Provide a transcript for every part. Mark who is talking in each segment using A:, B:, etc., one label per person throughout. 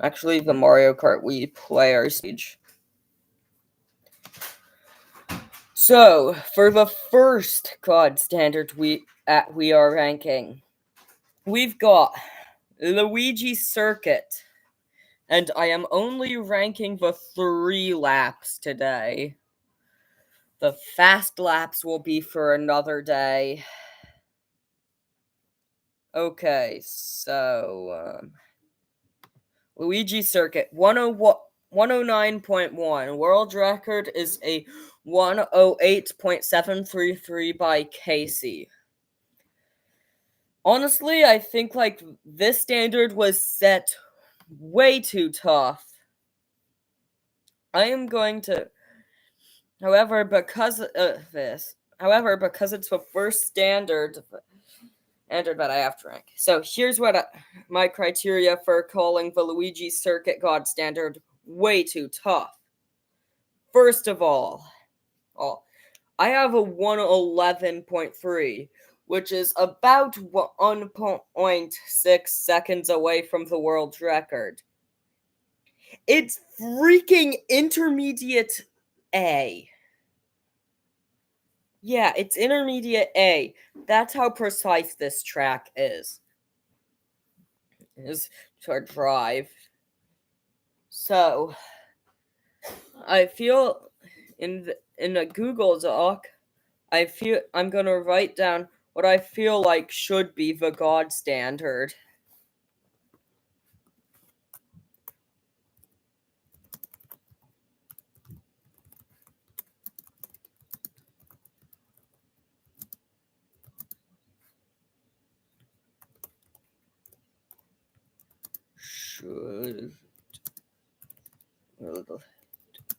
A: Actually, the Mario Kart Wii player stage. So, for the first God standard we are ranking, we've got Luigi Circuit, and I am only ranking the 3 laps today. The fast laps will be for another day. Okay, so Luigi Circuit 109.1. World record is a 108.733 by Casey. Honestly, I think this standard was set way too tough. I am going to However, because it's the first standard that I have to rank. So here's my criteria for calling the Luigi Circuit God standard way too tough. First of all, I have a 111.3, which is about 1.6 seconds away from the world record. It's freaking intermediate A. Yeah, it's intermediate A. That's how precise this track is to drive. So, I feel in a Google Doc, I'm gonna write down what I feel like should be the God standard. Should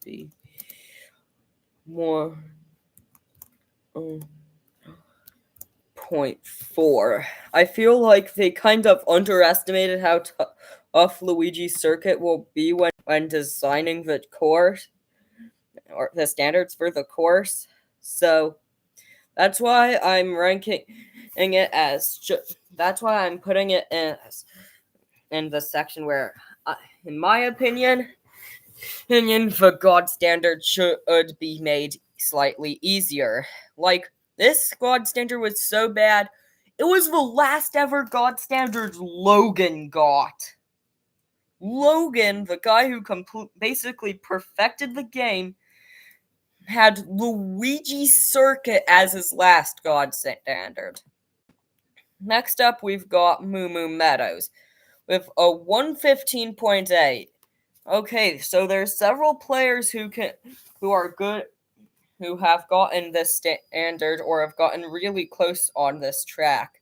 A: be more 0.4. I feel like they kind of underestimated how tough Luigi's Circuit will be when designing the course or the standards for the course. So that's why I'm ranking it as. That's why I'm putting it in the section where, in my opinion, the God standard should be made slightly easier. Like, this God standard was so bad, it was the last ever God standard Logan got. Logan, the guy who basically perfected the game, had Luigi Circuit as his last God standard. Next up, we've got Moo Moo Meadows with a 115.8. Okay, so there's several players who are good, who have gotten this standard or have gotten really close on this track.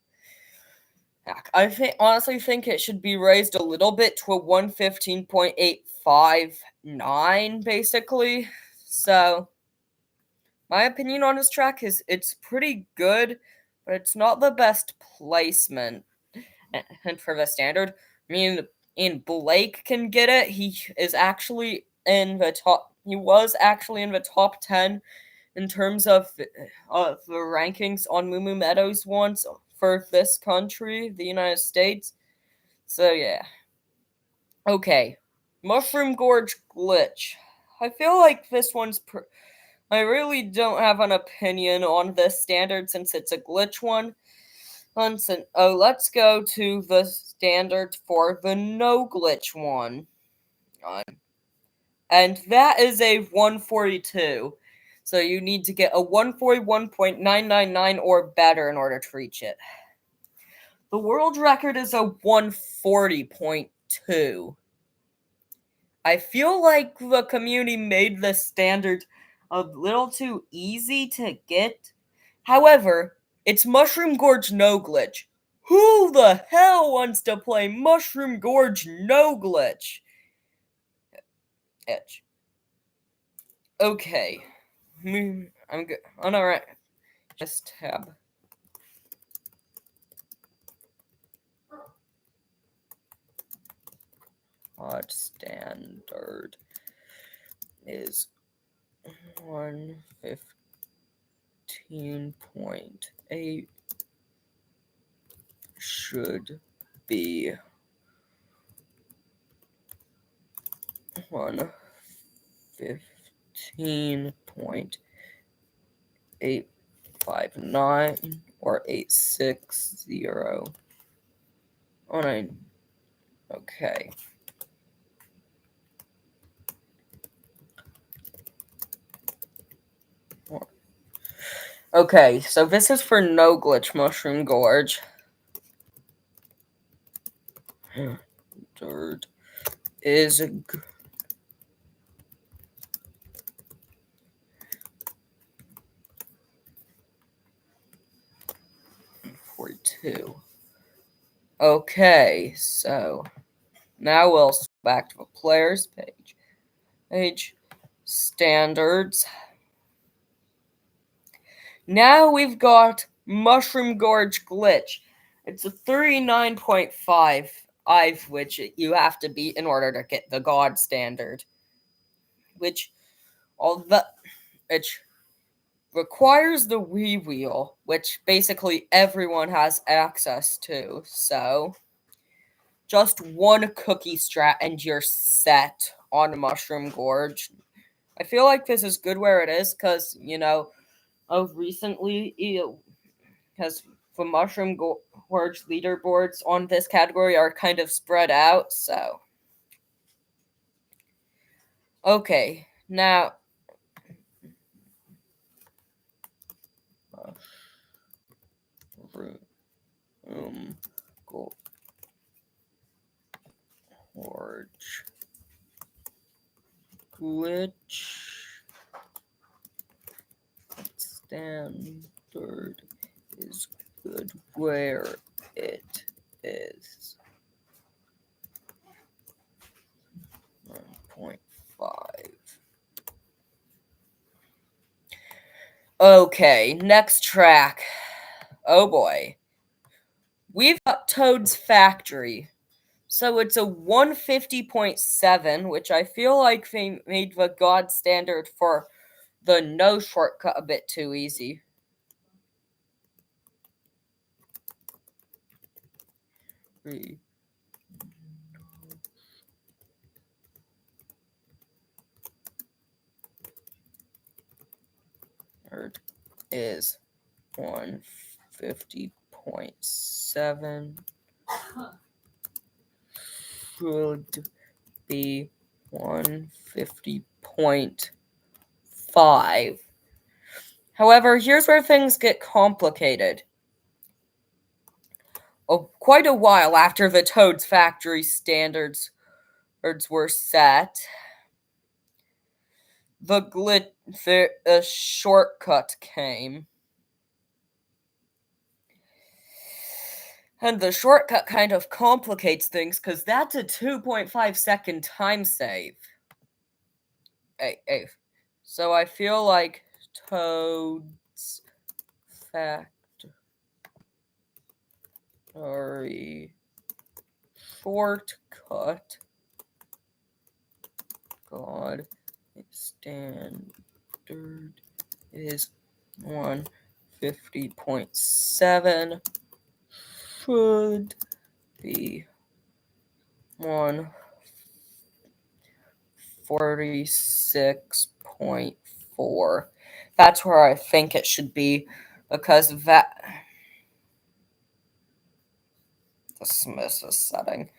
A: I honestly think it should be raised a little bit to a 115.859, basically. So, my opinion on this track is it's pretty good, but it's not the best placement. And for the standard, Blake can get it. He was actually in the top 10 in terms of the rankings on Moo Moo Meadows once for this country, the United States. So yeah. Okay. Mushroom Gorge Glitch. I feel like this one's I really don't have an opinion on this standard since it's a glitch one. Let's go to the standard for the no glitch one. And that is a 142. So you need to get a 141.999 or better in order to reach it. The world record is a 140.2. I feel like the community made the standard a little too easy to get. However, it's Mushroom Gorge no glitch. Who the hell wants to play Mushroom Gorge no glitch? Edge. Okay. I'm good. Alright. Just tab. God standard is 115.8. Should be 115.859 or 860. Oh, nine. Okay. Okay, so this is for no glitch Mushroom Gorge. Third is 42. Okay, so now we'll back to the players page. Page standards. Now we've got Mushroom Gorge Glitch. It's a 39.5, which you have to beat in order to get the God standard. Which requires the Wii Wheel, which basically everyone has access to. So just one cookie strat and you're set on Mushroom Gorge. I feel like this is good where it is because, recently, because the Mushroom Gorge leaderboards on this category are kind of spread out, so. Okay, now. Gorge glitch standard is good where it is. 1.5. Okay, next track. Oh boy. We've got Toad's Factory. So it's a 150.7, which I feel like they made the God standard for the no shortcut a bit too easy. Third is 150.7. Should be 150.5. However, here's where things get complicated. Quite a while after the Toad's Factory standards were set, the shortcut came. And the shortcut kind of complicates things because that's a 2.5-second time save. So I feel like Toad's Factory shortcut God standard is 150.7. Should be 146.4. That's where I think it should be because of that. Dismiss this setting.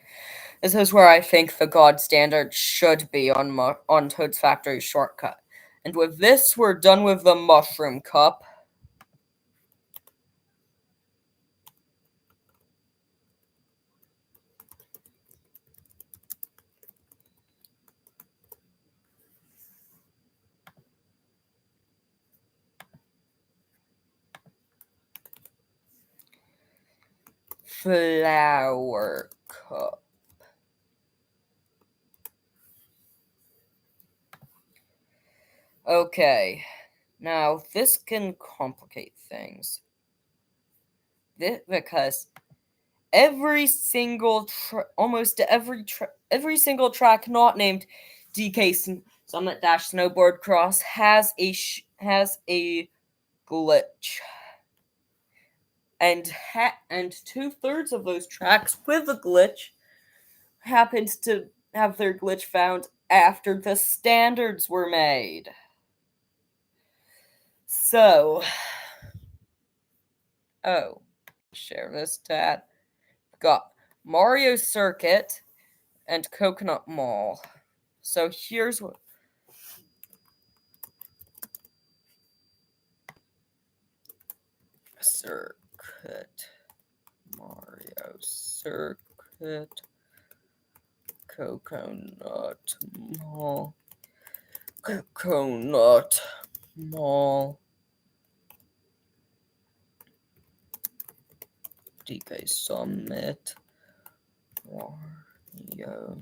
A: This is where I think the God standard should be on Toad's Factory shortcut. And with this, we're done with the Mushroom Cup. Flower Cup. Okay, now this can complicate things. Because almost every single track not named DK Summit Dash Snowboard Cross has a glitch, and 2/3 of those tracks with a glitch happens to have their glitch found after the standards were made. So, share this tab. Got Mario Circuit and Coconut Mall. So here's what. Circuit. Mario Circuit. Coconut Mall. Coconut Mall. DK Summit. Mario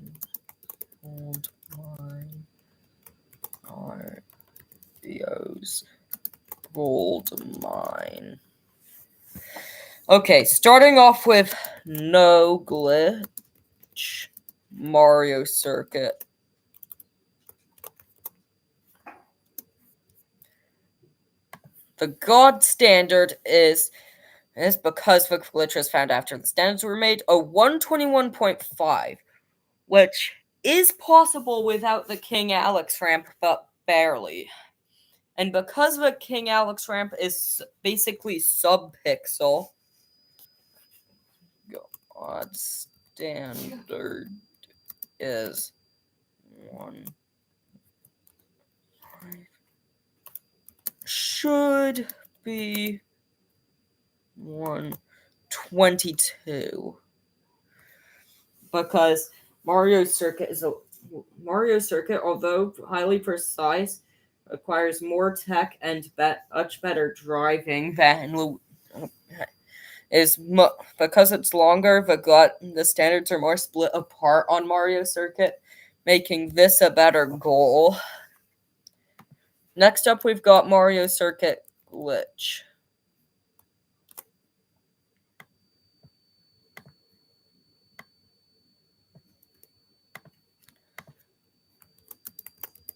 A: Gold Mine. Mario's Gold Mine. Okay, starting off with no glitch. Mario Circuit. The God standard is because the glitch was found after the standards were made, a 121.5, which is possible without the King Alex ramp, but barely. And because the King Alex ramp is basically sub-pixel, God standard is 1. Should be 122. Because Mario Circuit, although highly precise, requires more tech and much better driving than because it's longer. The standards are more split apart on Mario Circuit, making this a better goal. Next up, we've got Mario Circuit glitch.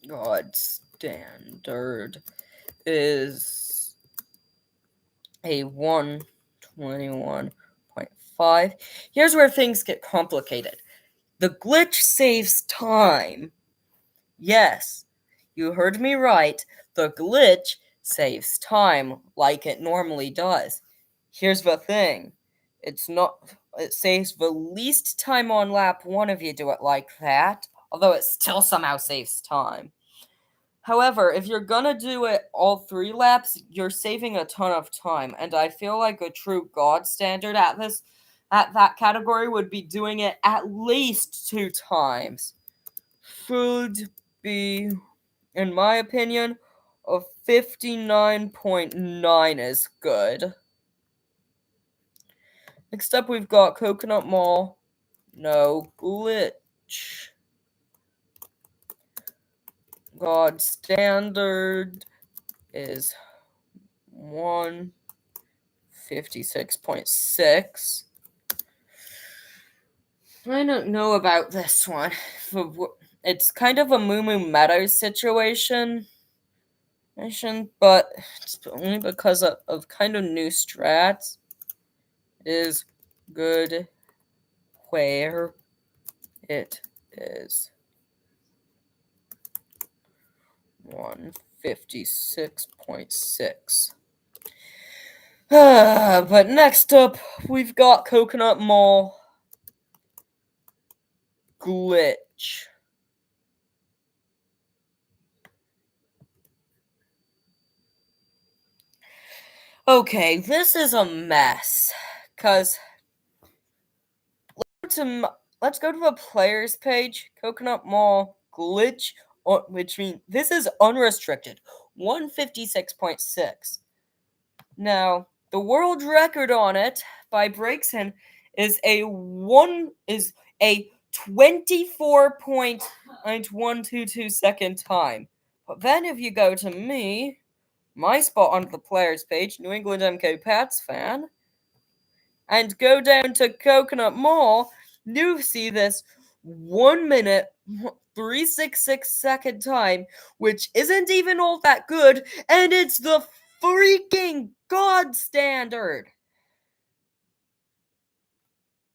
A: God standard is a 121.5. Here's where things get complicated. The glitch saves time. Yes, you heard me right. The glitch saves time like it normally does. Here's the thing. It saves the least time on lap 1 if you do it like that, although it still somehow saves time. However, if you're gonna do it all 3 laps, you're saving a ton of time, and I feel like a true God standard at that category would be doing it at least 2 times. Should be, in my opinion, a 59.9 is good. Next up, we've got Coconut Mall. No glitch. God standard is 156.6. I don't know about this one. It's kind of a Moo Moo Meadows situation, but it's only because of kind of new strats. Is good where it is 156.6. But next up, we've got Coconut Mall glitch. Okay, this is a mess. Because let's go to the players page. Coconut Mall glitch, which means this is unrestricted. 156.6. Now, the world record on it by Breakson is a 24.122 second time. But then if you go to me, my spot on the players page, New England MK Pats fan, and go down to Coconut Mall, you see this 1 minute 366 second time, which isn't even all that good, and it's the freaking God standard.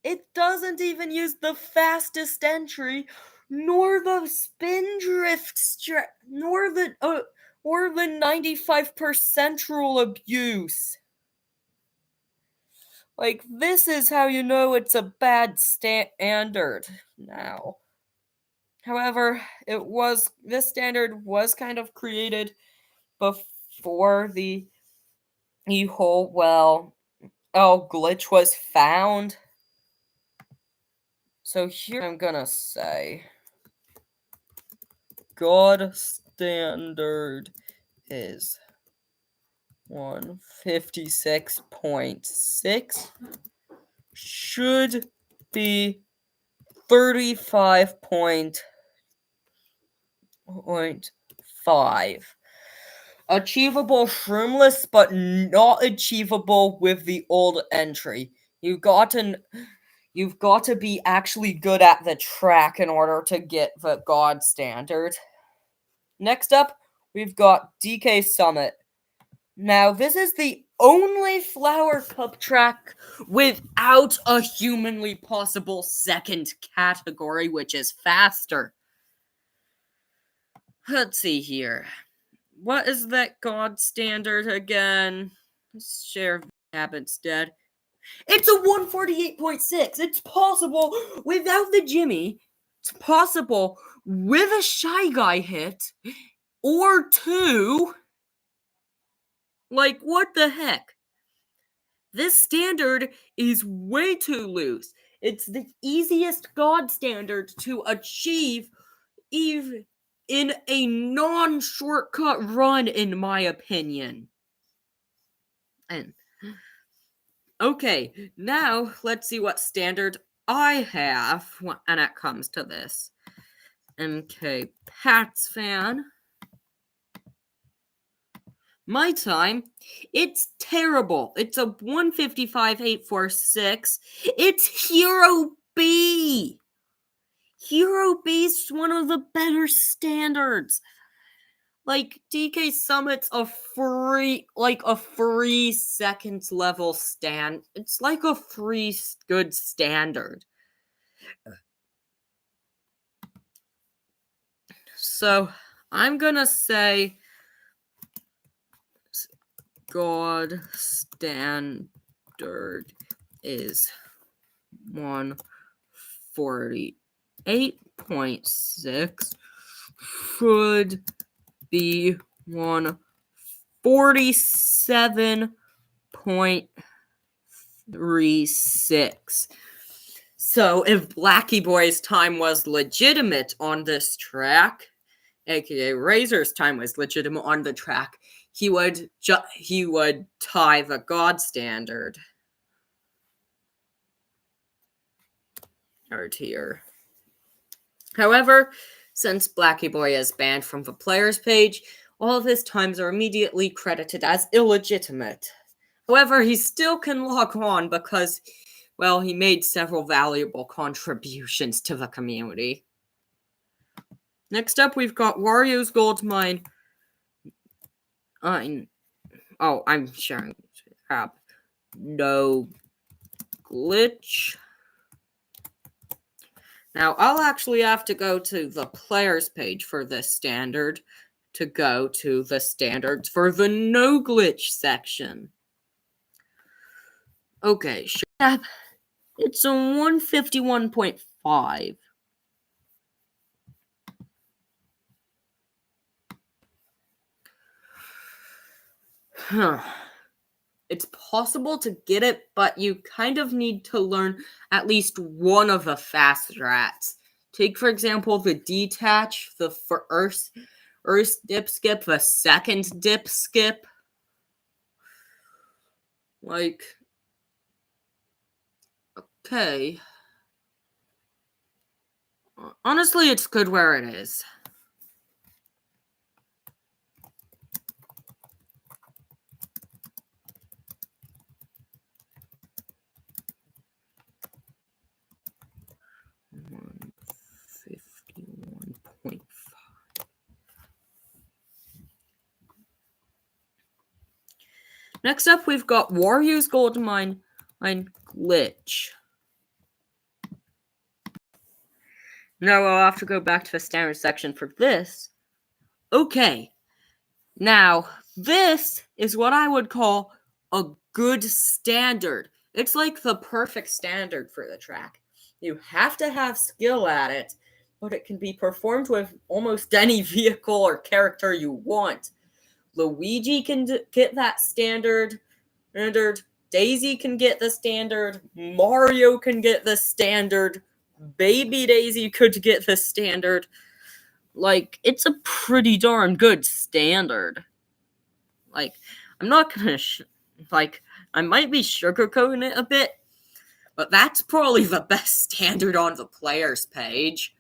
A: It doesn't even use the fastest entry, nor the spindrift nor the or the 95% rule abuse. Like, this is how you know it's a bad standard now. However, this standard was kind of created before the whole glitch was found. So here I'm gonna say God standard is 156.6 should be 35.5. Achievable shroomless, but not achievable with the old entry. You've got to be actually good at the track in order to get the God standard. Next up, we've got DK Summit. Now, this is the only Flower Cup track without a humanly possible second category, which is faster. Let's see here. What is that God standard again? Share tab instead. It's a 148.6. It's possible without the Jimmy. It's possible with a Shy Guy hit or two. Like, what the heck? This standard is way too loose. It's the easiest God standard to achieve even in a non-shortcut run, in my opinion. And okay, now let's see what standard I have when it comes to this. MK Pats fan. My time, it's terrible. It's a 155.846. It's Hero B. Hero B's one of the better standards. Like, DK Summit's a free seconds level stand. It's like a free good standard. So, I'm gonna say God standard is 148.6 should be 147.36. So if Blackie Boy's time was legitimate on this track, aka Razor's time was legitimate on the track, he would tie the God standard. Right here. However, since Blackie Boy is banned from the players page, all of his times are immediately credited as illegitimate. However, he still can log on because, well, he made several valuable contributions to the community. Next up, we've got Wario's Gold Mine. I'm sharing tab. No glitch. Now, I'll actually have to go to the players page for this standard to go to the standards for the no glitch section. Okay, it's a 151.5. It's possible to get it, but you kind of need to learn at least one of the fast strats. Take, for example, the detach, the first dip skip, the second dip skip. Like, okay. Honestly, it's good where it is. Next up, we've got Wario's Gold Mine glitch. Now I'll have to go back to the standard section for this. Okay. Now, this is what I would call a good standard. It's like the perfect standard for the track. You have to have skill at it, but it can be performed with almost any vehicle or character you want. Luigi can get that standard. Daisy can get the standard. Mario can get the standard. Baby Daisy could get the standard. Like, it's a pretty darn good standard. Like, I'm not gonna, I might be sugarcoating it a bit, but that's probably the best standard on the player's page.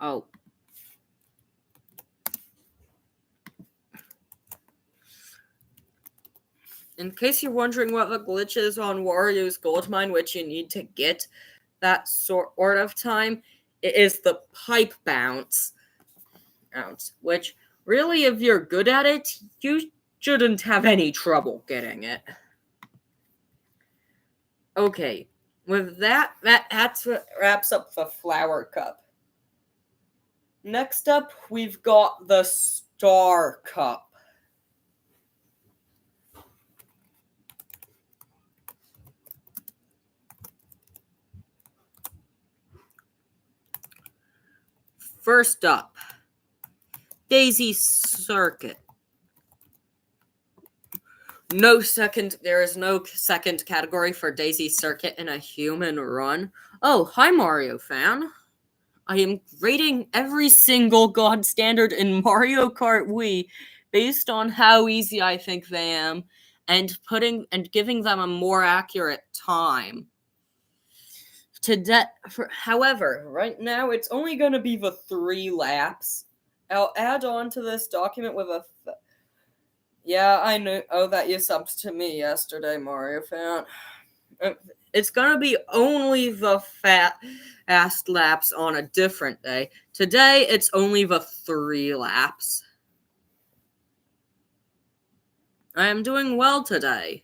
A: Oh. In case you're wondering what the glitch is on Wario's Gold Mine, which you need to get that sort of time, it is the pipe bounce, which really, if you're good at it, you shouldn't have any trouble getting it. Okay, with that wraps up the Flower Cup. Next up, we've got the Star Cup. First up, Daisy Circuit. There is no second category for Daisy Circuit in a human run. Oh, hi Mario fan. I am rating every single god standard in Mario Kart Wii based on how easy I think they am and giving them a more accurate time. However, right now it's only going to be the 3 laps. I'll add on to this document with a. Yeah, I know. Oh, that you subbed to me yesterday, Mario fan. It's gonna be only the fast laps on a different day. Today, it's only the 3 laps. I am doing well today.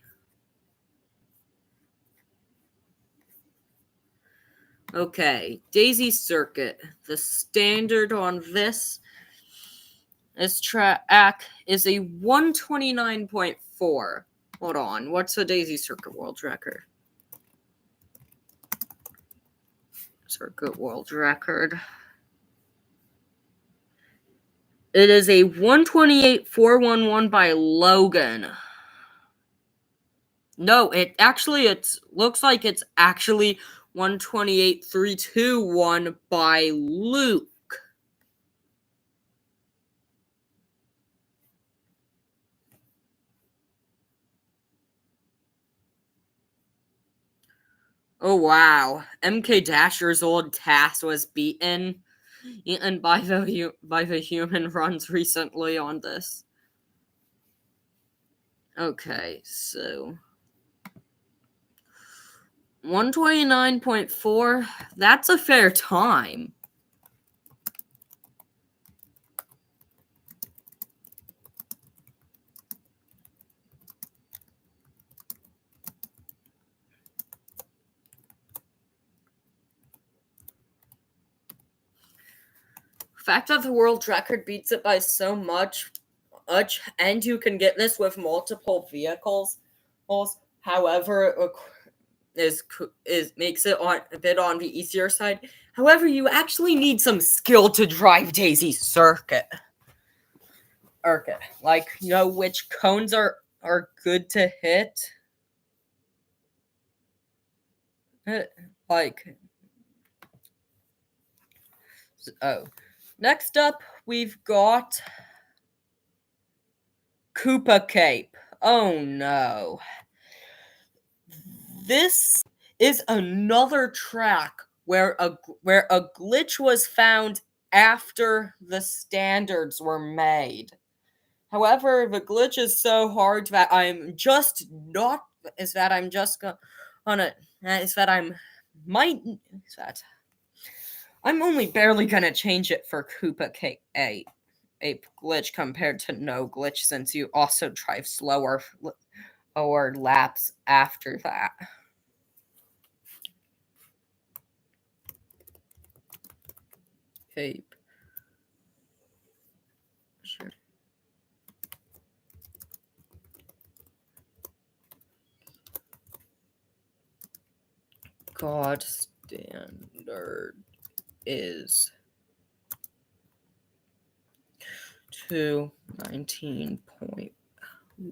A: Okay, Daisy Circuit. The standard on this track is a 129.4. Hold on, what's the Daisy Circuit world record? Circuit world record. It is a 128.411 by Logan. No, it looks like it's actually 128.321 by Luke. Oh wow, MK Dasher's old task was beaten by the human runs recently on this. Okay, so 129.4, that's a fair time. The fact that the world record beats it by so much, and you can get this with multiple vehicles, however, is makes it a bit on the easier side. However, you actually need some skill to drive Daisy Circuit. Like, you know which cones are good to hit? Next up, we've got Koopa Cape. Oh no. This is another track where a glitch was found after the standards were made. However, the glitch is so hard that I'm only barely gonna change it for Koopa Ape glitch compared to no glitch since you also drive slower or laps after that. Ape. Sure. God standard is 219 point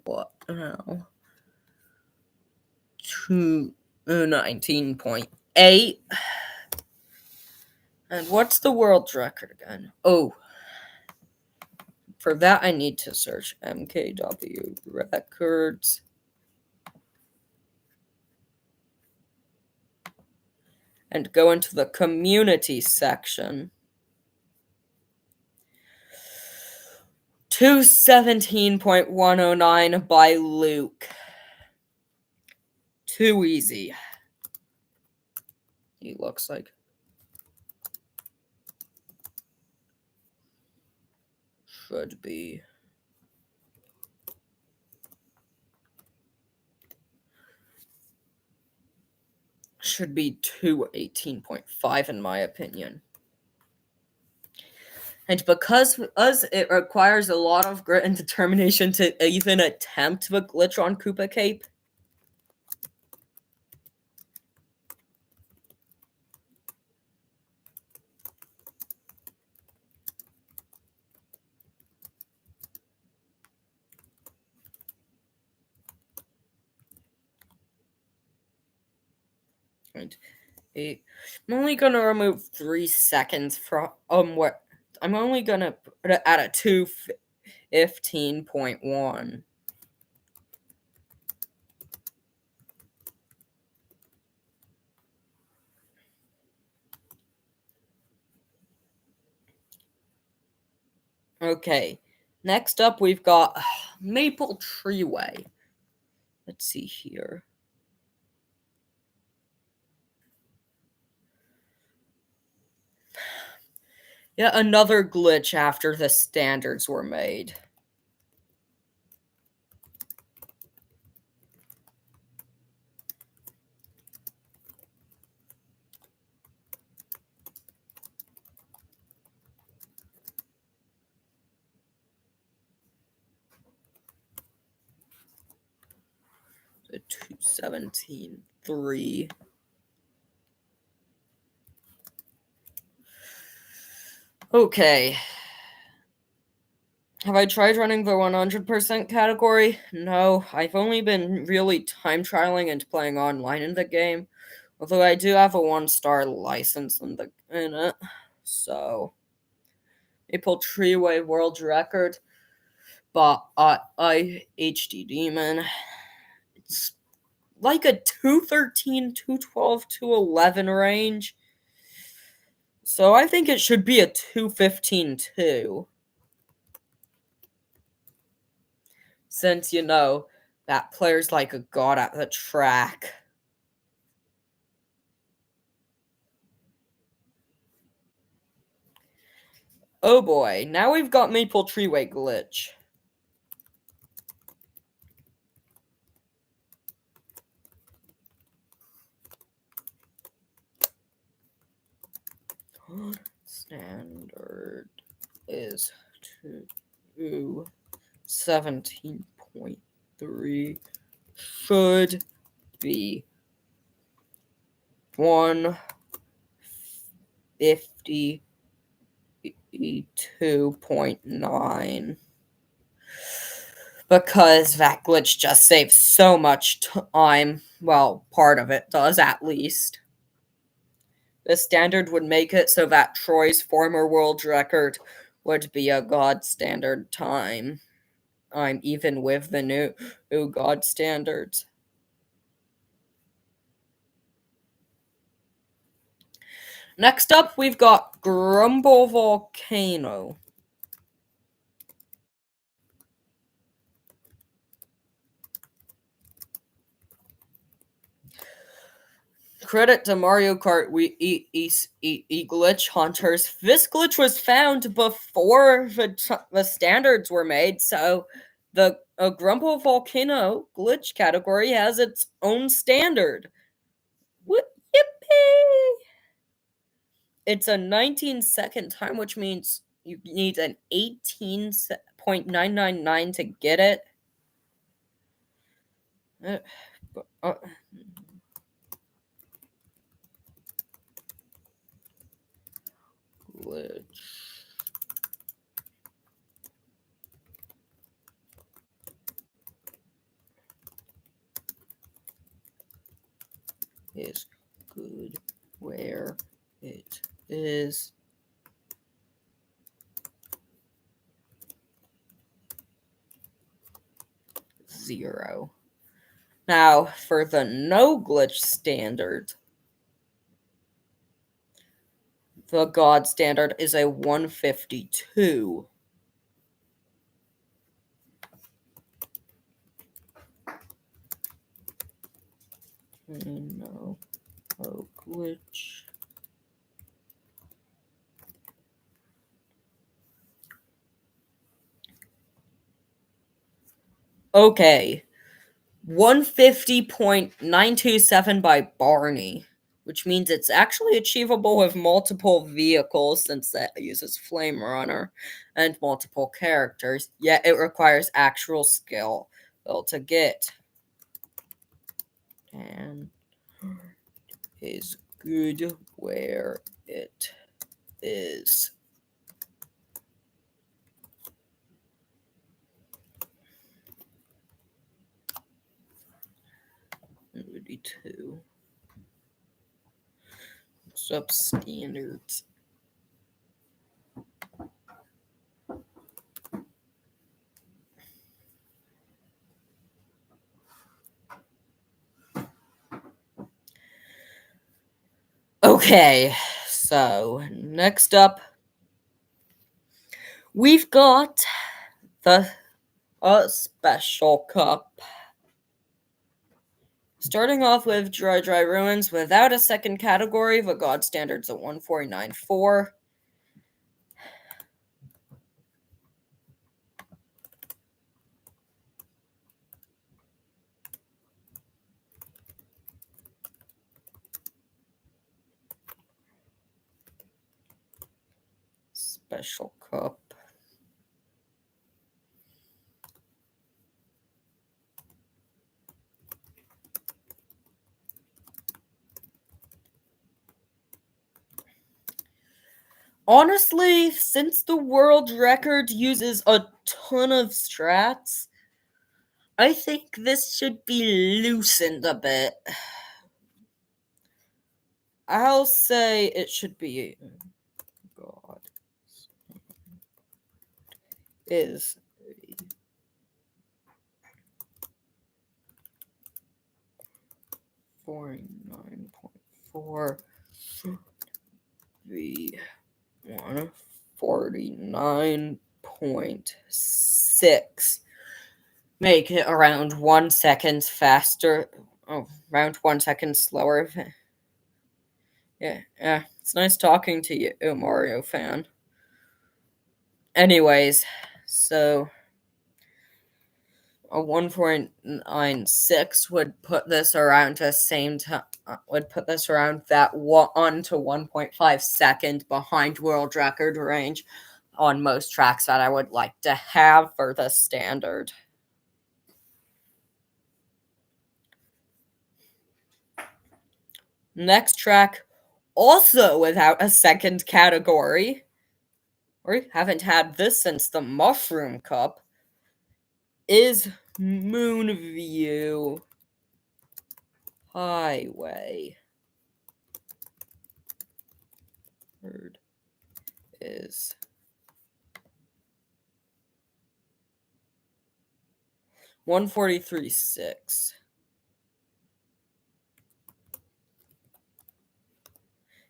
A: what now? 219.8. And what's the world record again? Oh, for that I need to search MKW records. And go into the community section. 217.109 by Luke. Too easy. He looks like. Should be. Should be 218.5 in my opinion. And because it requires a lot of grit and determination to even attempt the glitch on Koopa Cape. And I'm only gonna remove 3 seconds from what I'm only gonna put it at a 215.1. Okay, next up we've got Maple Treeway. Let's see here. Yet another glitch after the standards were made. The 217.3. Okay. Have I tried running the 100% category? No, I've only been really time trialing and playing online in the game. Although I do have a 1-star license in it. So Maple Treeway world record. But I HD Demon. It's like a 213, 212, 211 range. So I think it should be a 215 too. Since, that player's like a god at the track. Oh boy, now we've got Maple Treeway glitch. Standard is 217.3. Should be 152.9. Because that glitch just saves so much time. Well, part of it does at least. The standard would make it so that Troy's former world record would be a god standard time. I'm even with the new god standards. Next up, we've got Grumble Volcano. Credit to Mario Kart Wii glitch hunters. This glitch was found before the standards were made, so the Grumble Volcano glitch category has its own standard. Yippee! It's a 19-second time, which means you need an 18.999 to get it. Glitch. Is good where it is. Zero. Now, for the no glitch standard, the God standard is a 152. No glitch. Okay. 150.927 by Barney, which means it's actually achievable with multiple vehicles since that uses Flame Runner and multiple characters, yet it requires actual skill to get. And is good where it is. Two substandards. Okay, so next up, we've got the special cup. Starting off with Dry Ruins without a second category, the God standard's at 1494. Special cup. Honestly, since the world record uses a ton of strats, I think this should be loosened a bit. I'll say it should be God is 49.4 the 149.6. Make it around 1 second faster. Oh, around 1 second slower. Yeah, it's nice talking to you, Mario fan. Anyways, so a 1.96 would put this around the same time. Would put this around that 1 to 1.5 second behind world record range on most tracks that I would like to have for the standard. Next track, also without a second category. We haven't had this since the Mushroom Cup. Is Moonview Highway. Word is 143.6.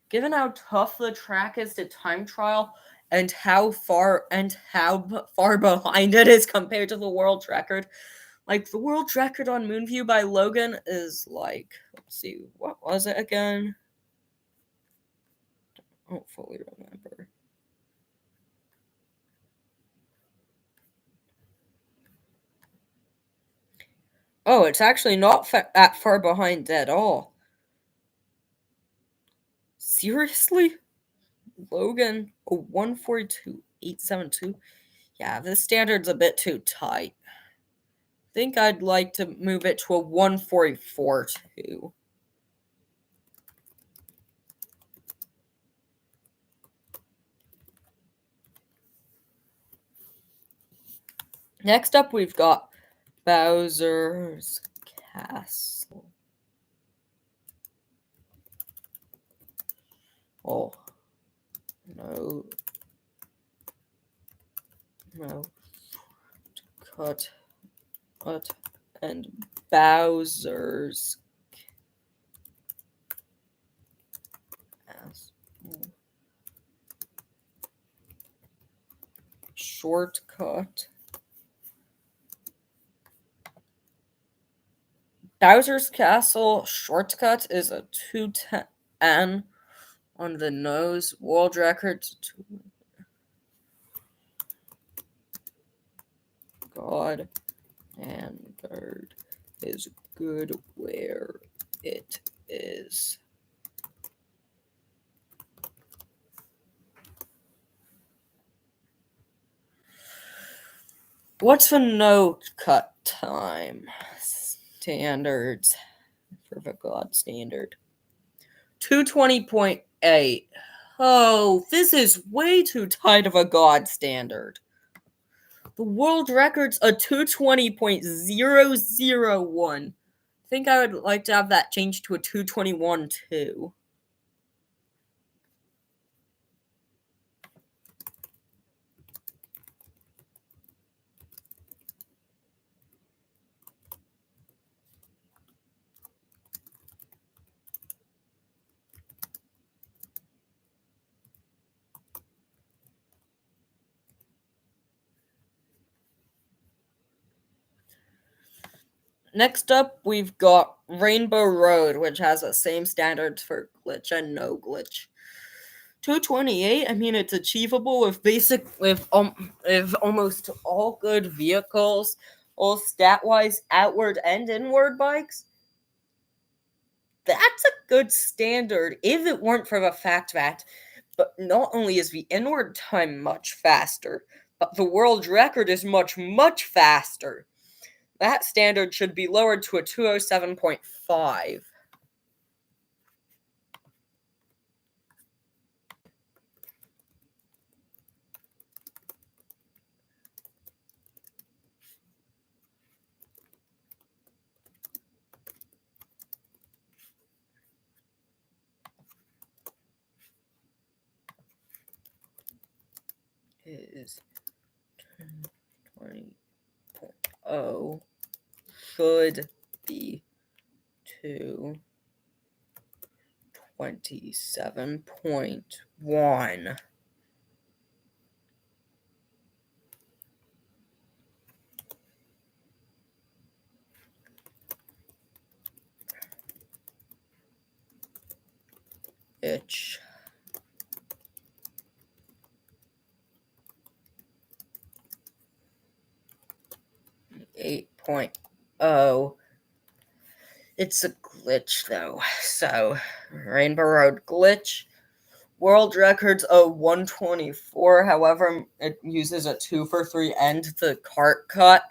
A: Given how tough the track is to time trial and how far behind it is compared to the world record, Like the world record on Moonview by Logan is like, let's see, what was it again? I don't fully remember. Oh, it's actually not that far behind at all. Seriously? Logan, a 142.872? Yeah, this standard's a bit too tight. I think I'd like to move it to a 144.2. Next up, we've got Bowser's Castle. Oh, no. No. Cut. And Bowser's Castle. Shortcut. Bowser's Castle shortcut is a 210 on the nose. World record. God standard is good where it is. What's the no cut time standards for the God standard? 220.8. Oh, this is way too tight of a God standard. The world record's a 220.001. I think I would like to have that changed to a 221 too. Next up, we've got Rainbow Road, which has the same standards for glitch and no glitch. 228. I mean, it's achievable with almost all good vehicles, all stat-wise outward and inward bikes. That's a good standard if it weren't for the fact that, but not only is the inward time much faster, but the world record is much faster. That standard should be lowered to a 207.5. Is 20.0 should be 227.1. Itch. 8.0. It's a glitch though. So, Rainbow Road glitch. World record's a 124. However, it uses a 2 for 3 end the cart cut.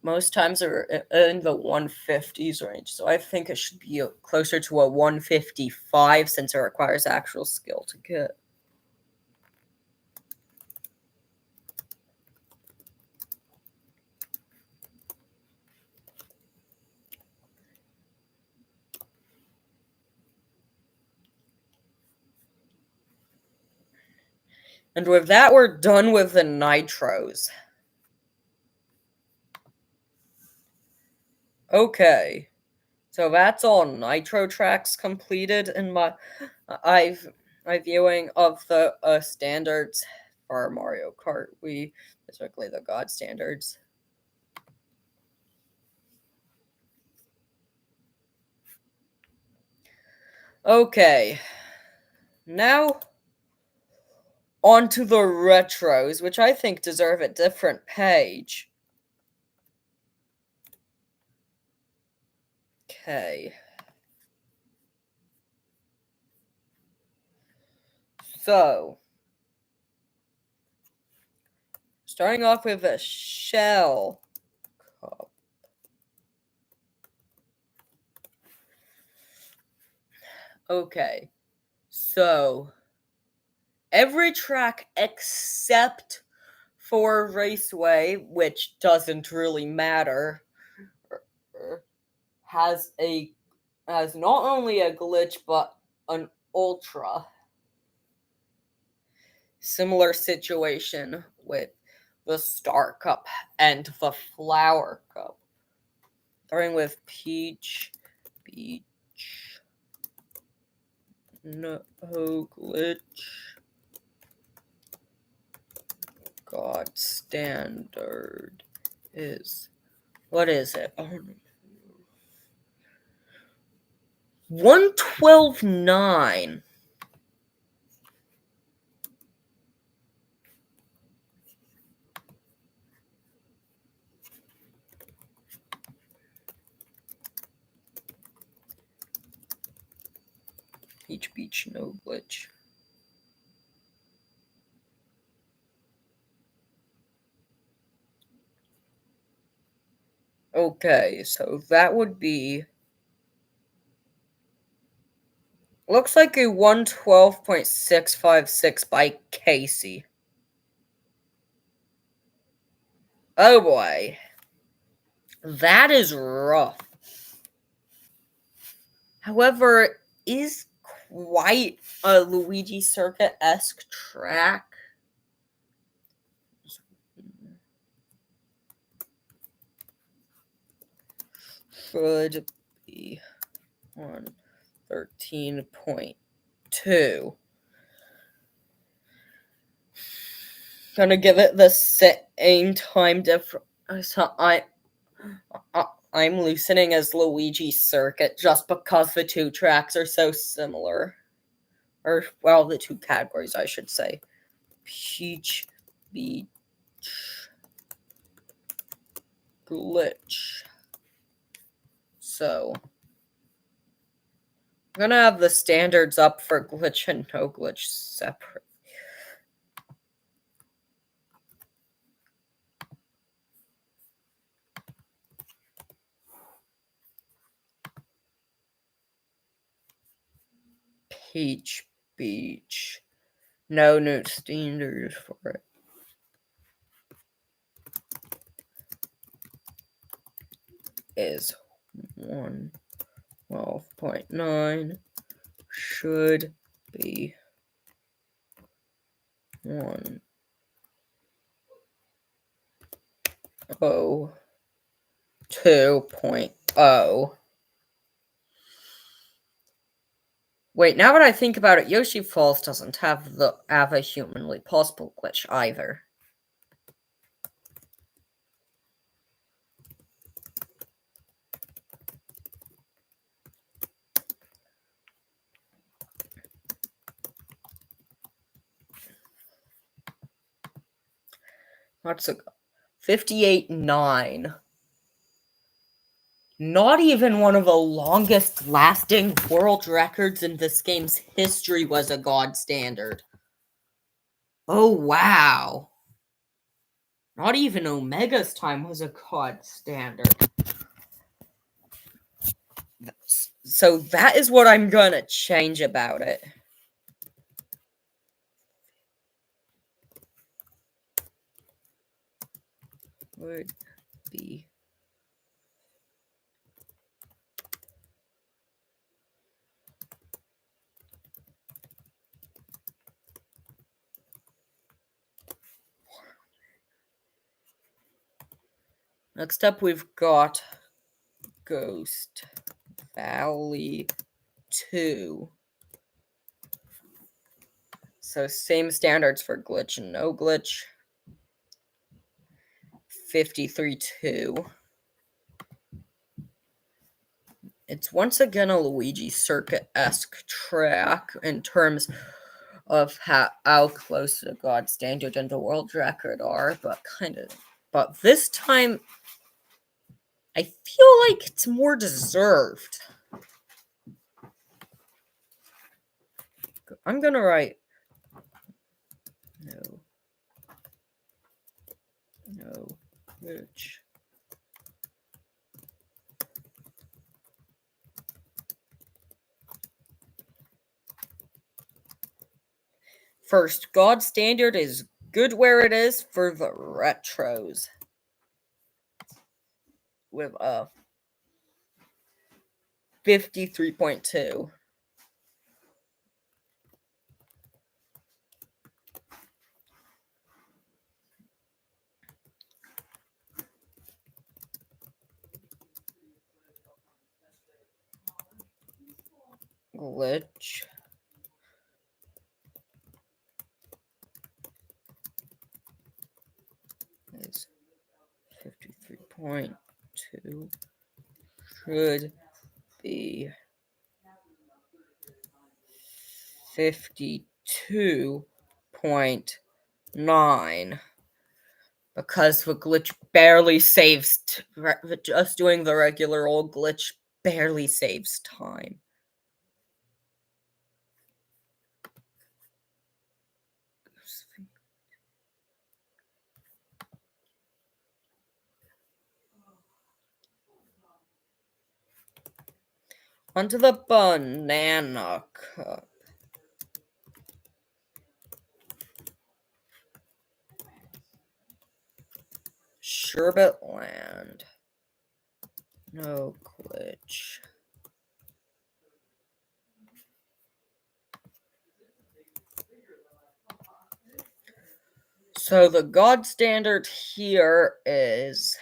A: Most times are in the 150s range, so I think it should be closer to a 155 since it requires actual skill to get. And with that, we're done with the nitros. Okay, so that's all nitro tracks completed in my viewing of the standards for Mario Kart Wii, specifically the God standards. Okay, now on to the retros, which I think deserve a different page. Okay. So, starting off with a shell cup. Okay, so every track except for Raceway, which doesn't really matter, has not only a glitch but an ultra. Similar situation with the Star Cup and the Flower Cup. Starting with Peach, no glitch, God standard is, what is it? 112.9. Beach, no glitch. Okay, so that would be, looks like a 112.656 by Casey. Oh boy. That is rough. However, is quite a Luigi Circuit-esque track. Should be on 13.2. Gonna give it the same time difference. I'm loosening as Luigi Circuit just because the two tracks are so similar. Or, well, the two categories, I should say. Peach Beach glitch. So, I'm gonna have the standards up for glitch and no glitch separate. Peach Beach. No new standards for it. Is 112.9. Should be 102.0. Wait, now that I think about it, Yoshi Falls doesn't have a humanly possible glitch either. Let's go. 58.9. Not even one of the longest lasting world records in this game's history was a God standard. Oh, wow. Not even Omega's time was a God standard. So that is what I'm gonna change about it. Would be next up, we've got Ghost Valley 2. So same standards for glitch and no glitch. 53-2. It's once again a Luigi Circuit-esque track in terms of how close to the God standard and the world record are, but this time I feel like it's more deserved. I'm gonna write no glitch. First, God standard is good where it is for the retros. With a 53.2. Glitch is 53.2. Should be 52.9 because the glitch barely saves just doing the regular old glitch barely saves time. Onto the banana cup. Sherbet Land. No glitch. So the God standard here is...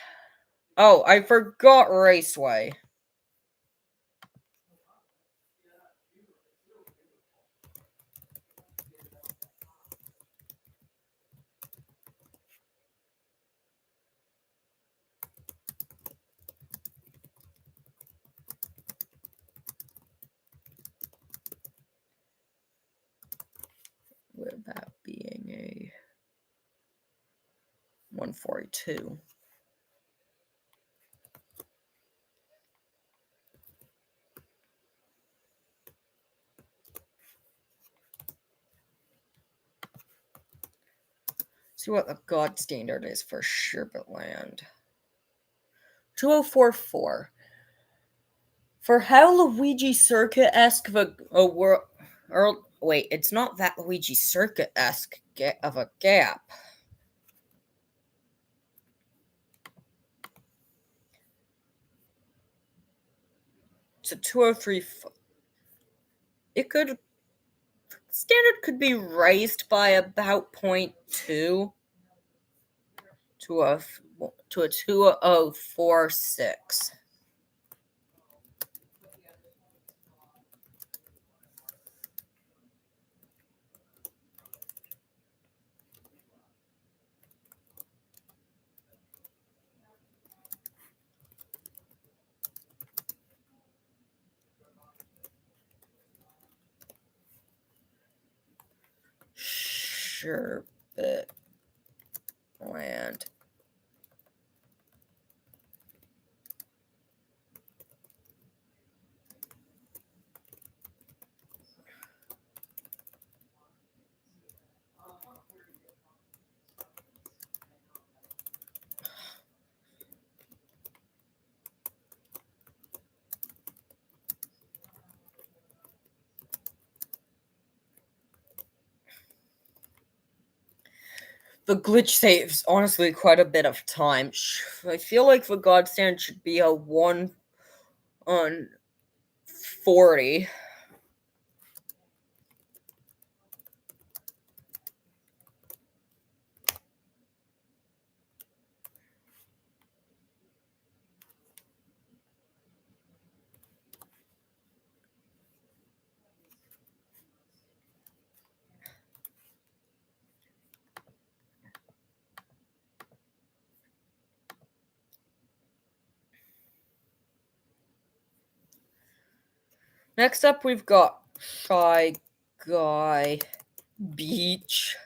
A: Oh, I forgot Raceway. With that being a 142. See what the God standard is for Sherbet Land. 2044. For how Luigi Circuit-esque wait, it's not that Luigi Circuit-esque of a gap. To 203. Standard could be raised by about 0.2 to a 2046. Sherbet Land. The glitch saves, honestly, quite a bit of time. I feel like the God Stand should be a 1 on 40. Next up, we've got Shy Guy Beach.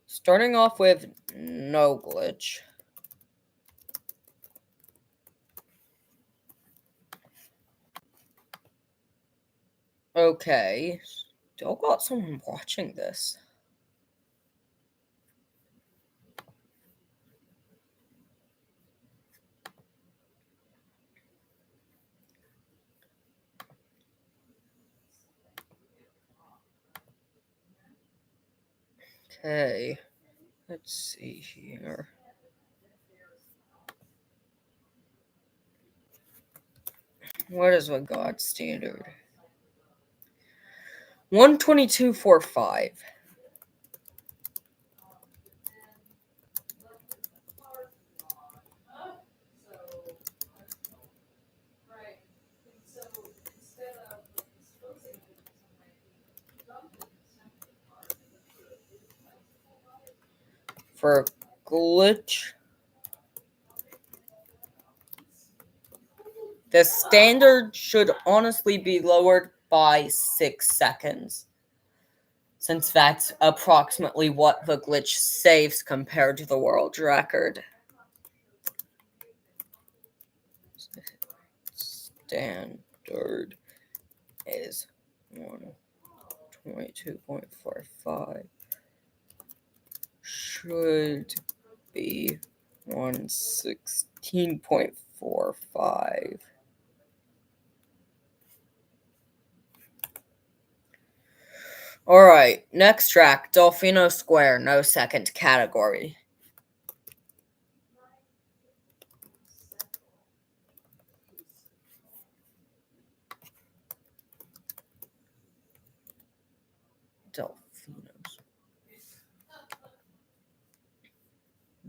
A: Starting off with no glitch. Okay, still got someone watching this. Okay, let's see here. What is a God standard? 122.45. For glitch, the standard should honestly be lowered by 6 seconds, since that's approximately what the glitch saves compared to the world record. Standard is 122.45. Should be 116.45. Alright, next track, Delfino Square, no second category.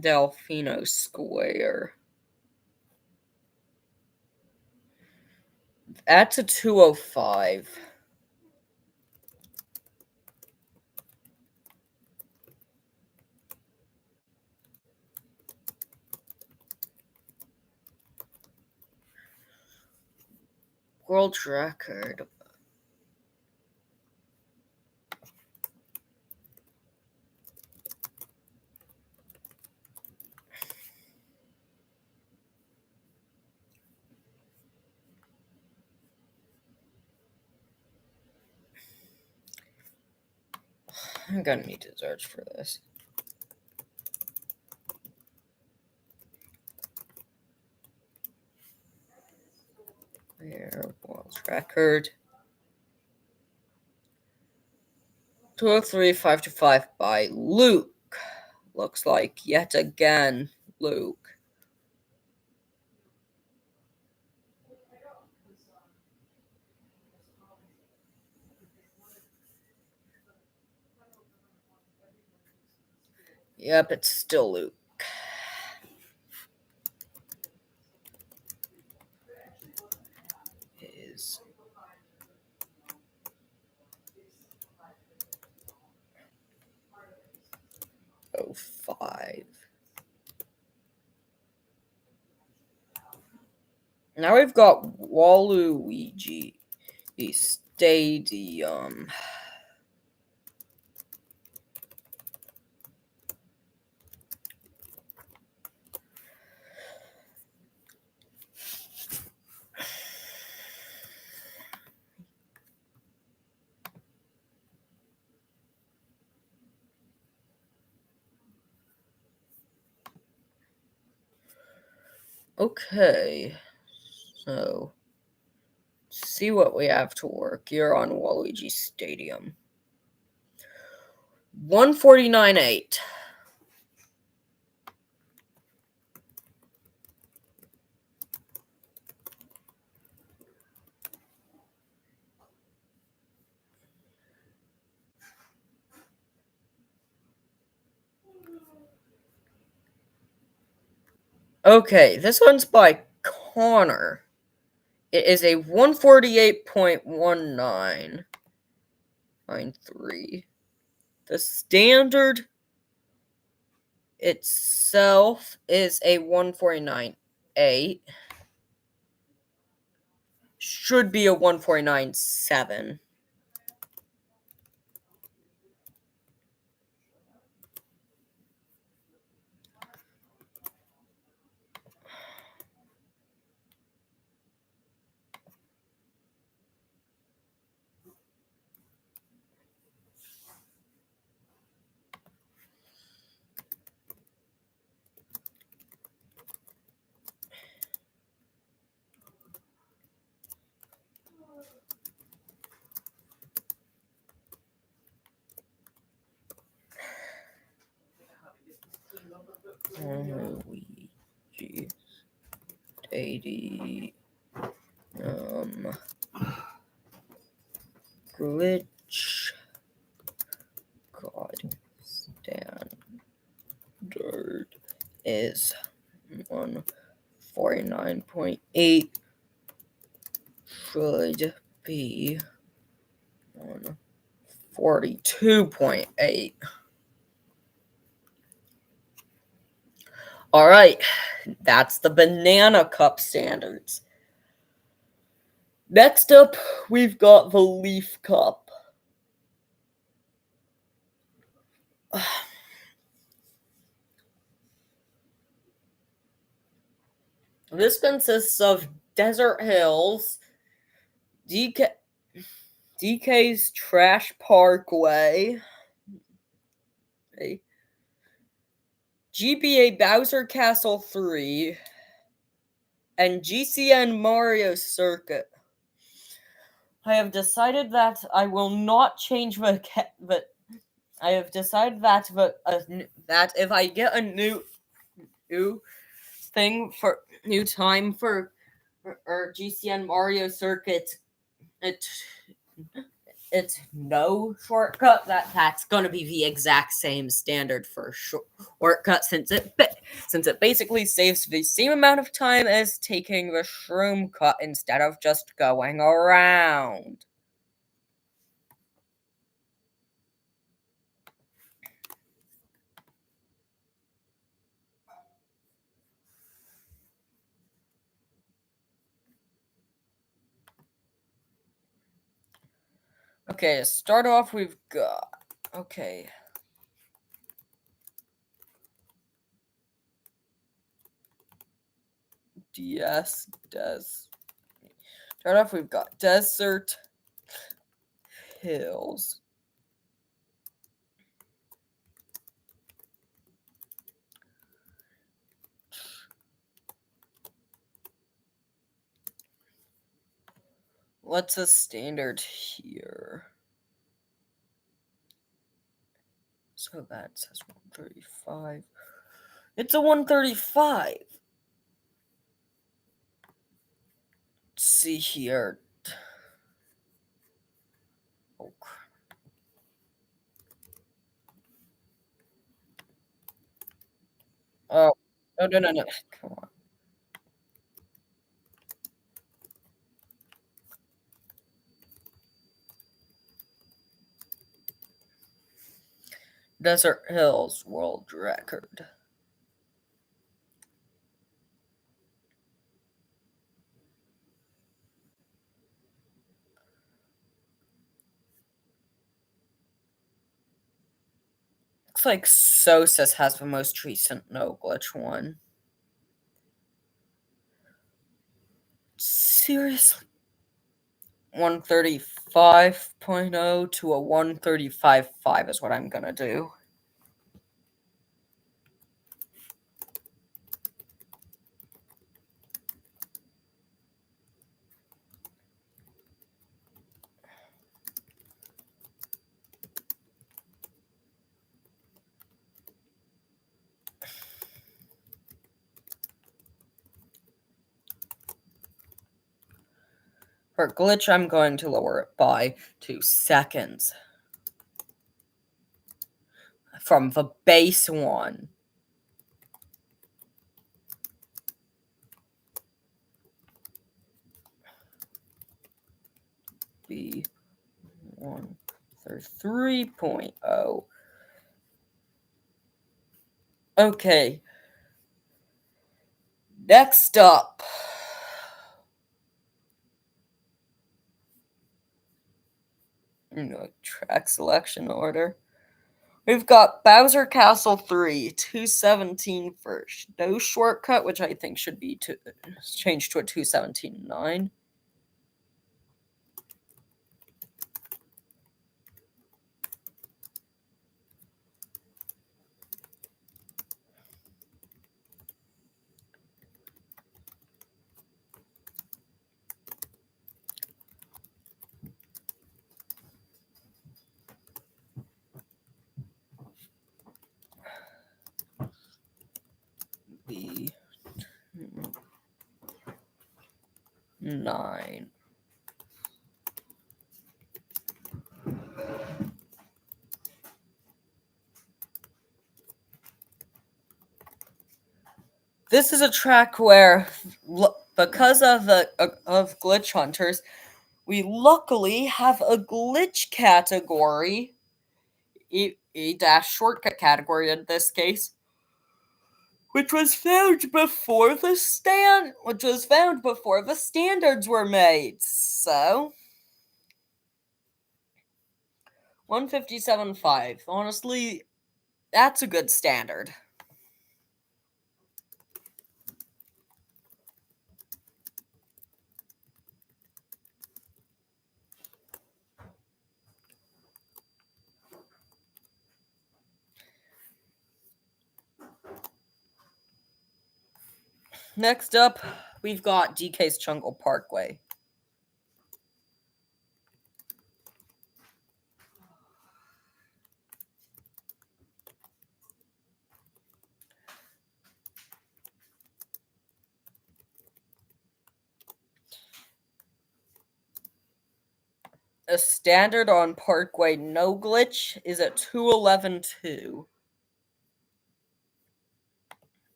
A: Delfino Square. That's a 205. World record. I'm gonna need to search for this. There, world record. 203.525 by Luke. Looks like yet again Luke. Yep, it's still Luke. Is 05. Now we've got Waluigi Stadium. Okay, so see what we have to work here on Waluigi Stadium. 149.8. Okay, this one's by Connor. It is a 148.1993. The standard itself is a 149.8. Should be a 149.7. Luigi 80 glitch god standard is 149.8, should be 142.8. All right, that's the banana cup standards. Next up, we've got the leaf cup. This consists of Desert Hills, DK's Trash Parkway, GBA Bowser Castle 3, and GCN Mario Circuit. I have decided that I will not change but I have decided that that if I get a new thing for new time for or GCN Mario Circuit, it's no shortcut. That's gonna be the exact same standard for shortcut since it basically saves the same amount of time as taking the shroom cut instead of just going around. Okay, to start off, we've got Start off, we've got Desert Hills. What's the standard here? So that says 135. It's a 135. Let's see here. Oh, oh, no. Come on. Desert Hills world record. Looks like Sosa's has the most recent no glitch one. Seriously? 135.0 to a 135.5 is what I'm gonna do. For glitch, I'm going to lower it by 2 seconds. From the base one. Be 133.0. Okay, next up. Track selection order. We've got Bowser Castle 3, 217 first. No shortcut, which I think should be changed to a 217.9. B 9. This is a track where, because of glitch hunters, we luckily have a glitch category, a dash shortcut category in this case, which was found before the standards were made. So 157.5. Honestly, that's a good standard. Next up, we've got DK's Jungle Parkway. A standard on Parkway no glitch is at 211.2.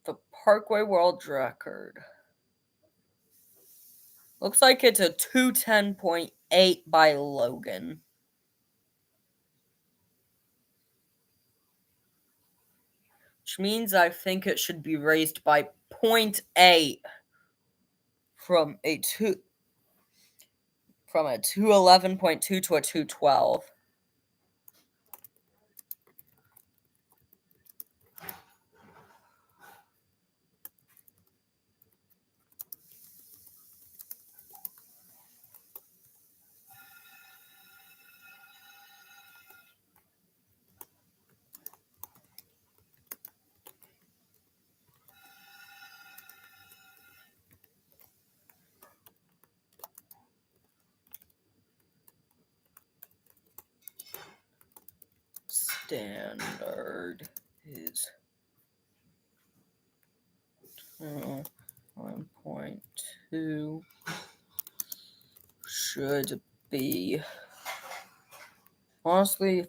A: The Parkway World Record. Looks like it's a 210.8 by Logan. Which means I think it should be raised by 0.8 from a 211.2 to a 212. Standard is 1.2 should be honestly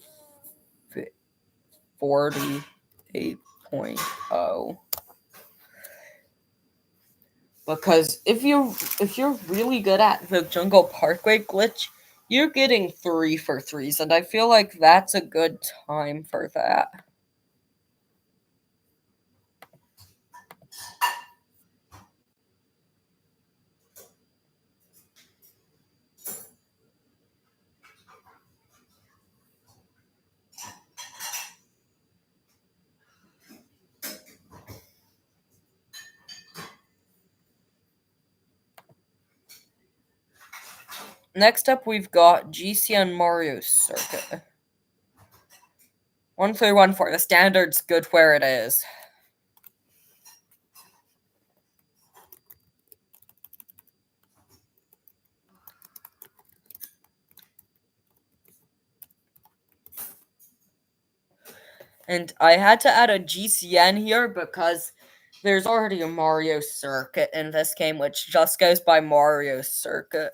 A: 48.0. Because if you're really good at the Jungle Parkway glitch, you're getting 3 for 3s, and I feel like that's a good time for that. Next up, we've got GCN Mario Circuit. 1314. The standard's good where it is. And I had to add a GCN here because there's already a Mario Circuit in this game, which just goes by Mario Circuit.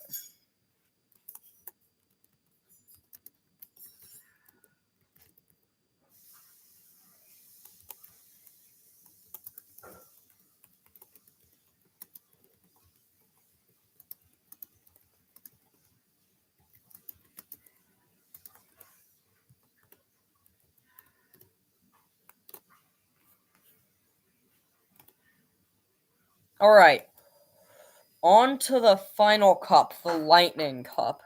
A: Alright, on to the final cup, the Lightning Cup.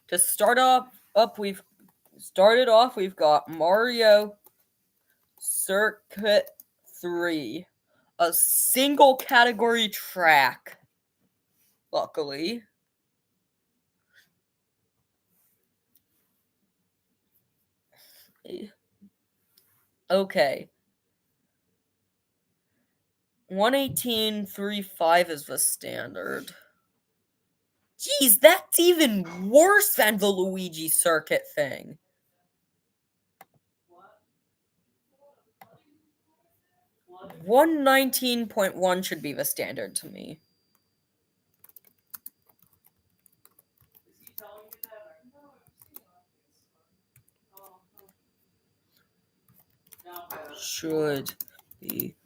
A: To start we've got Mario Circuit 3, a single category track. Luckily. Okay. 118.35 is the standard. Jeez, that's even worse than the Luigi Circuit thing. 119.1 should be the standard to me. Should be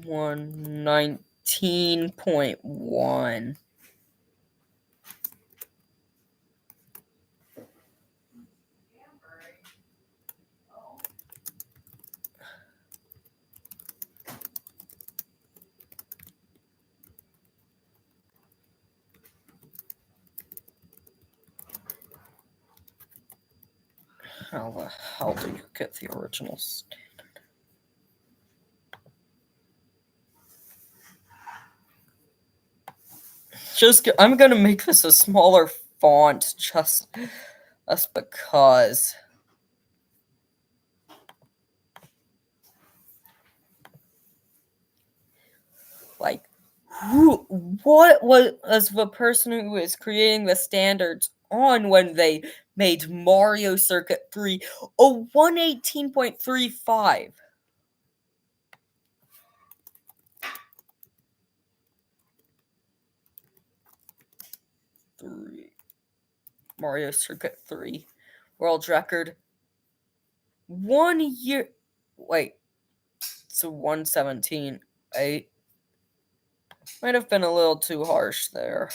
A: 119.1. How the hell do you get the original standard? I'm gonna make this a smaller font just because. Like, what was the person who was creating the standards on when they made Mario Circuit 3 a 118.35? Mario Circuit 3 world record 1 year. Wait, so 117.8 might have been a little too harsh there.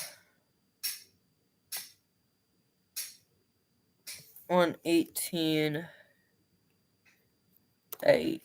A: 118.8.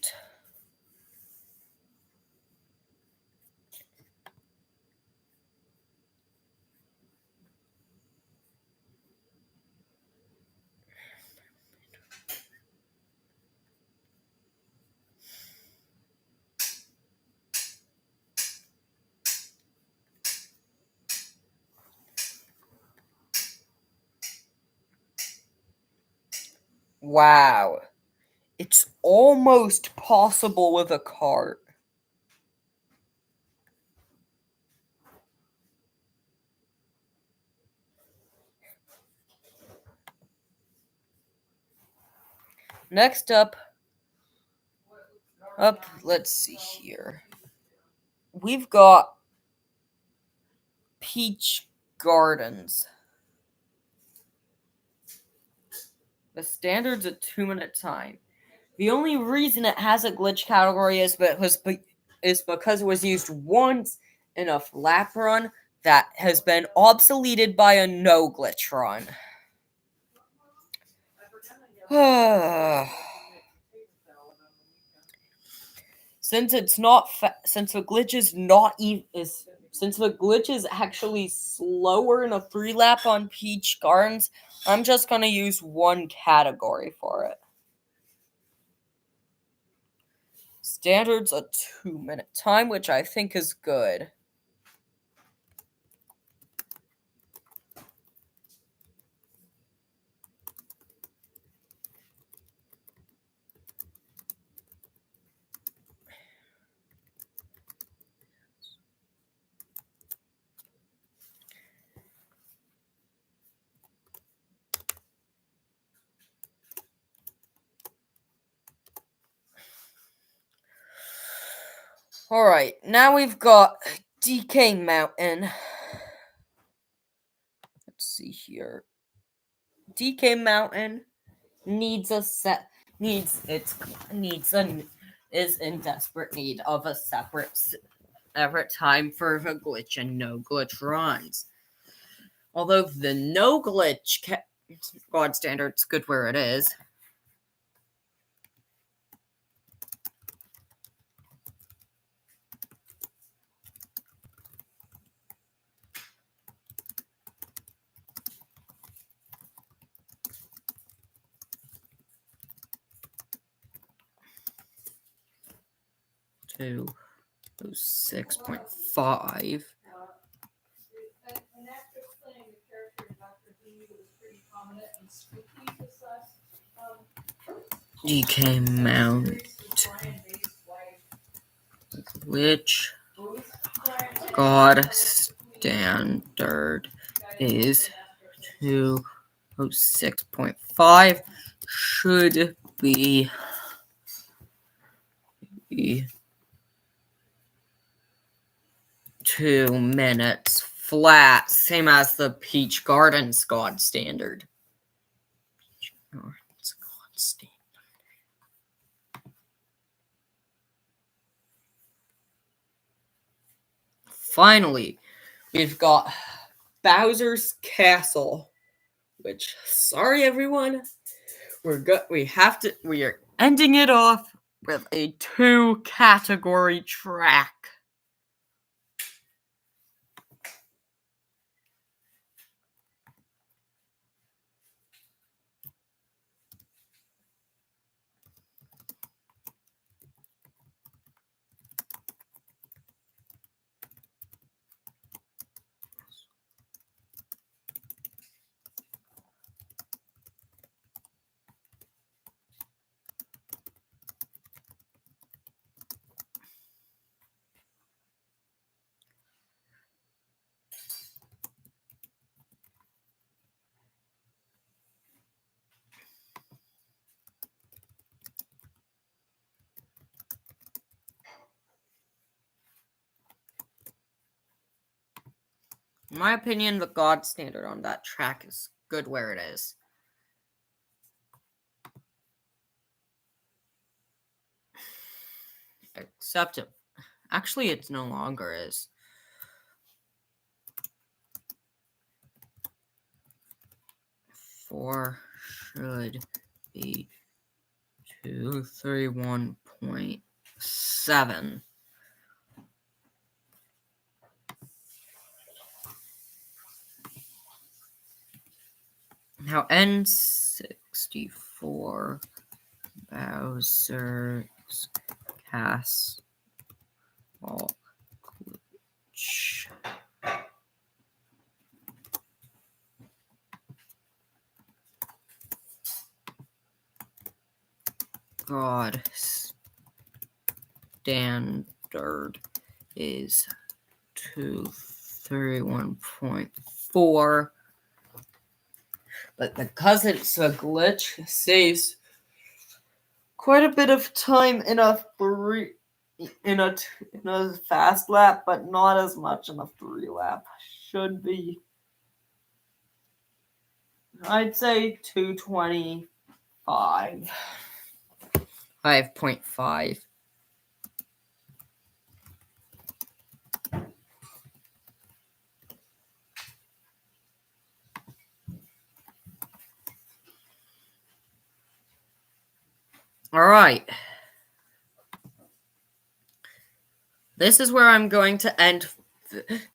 A: Wow. It's almost possible with a cart. Next up, let's see here. We've got Peach Gardens. The standard's a 2-minute time. The only reason it has a glitch category is because it was used once in a lap run that has been obsoleted by a no glitch run. Since the glitch is actually slower in a 3-lap on Peach Gardens, I'm just gonna use one category for it. Standard's a 2-minute time, which I think is good. Alright, now we've got DK Mountain. Let's see here. DK Mountain is in desperate need of a separate time for the glitch and no glitch runs. Although the no glitch God standard's good where it is. To 6.5. DK mount, which God standard is 206.5, should be 2 minutes flat, same as the Peach Gardens God standard. Peach Gardens God standard. Finally, we've got Bowser's Castle, which, sorry everyone, we are ending it off with a 2-category track. In my opinion, the God standard on that track is good where it is. Except actually it no longer is. Four should be 231.7. Now N64 Bowser's Castle glitch. God standard is 231.4. But because it's a glitch, it saves quite a bit of time in a fast lap, but not as much in a 3 lap. Should be, I'd say 225. 5.5. All right. This is where I'm going to end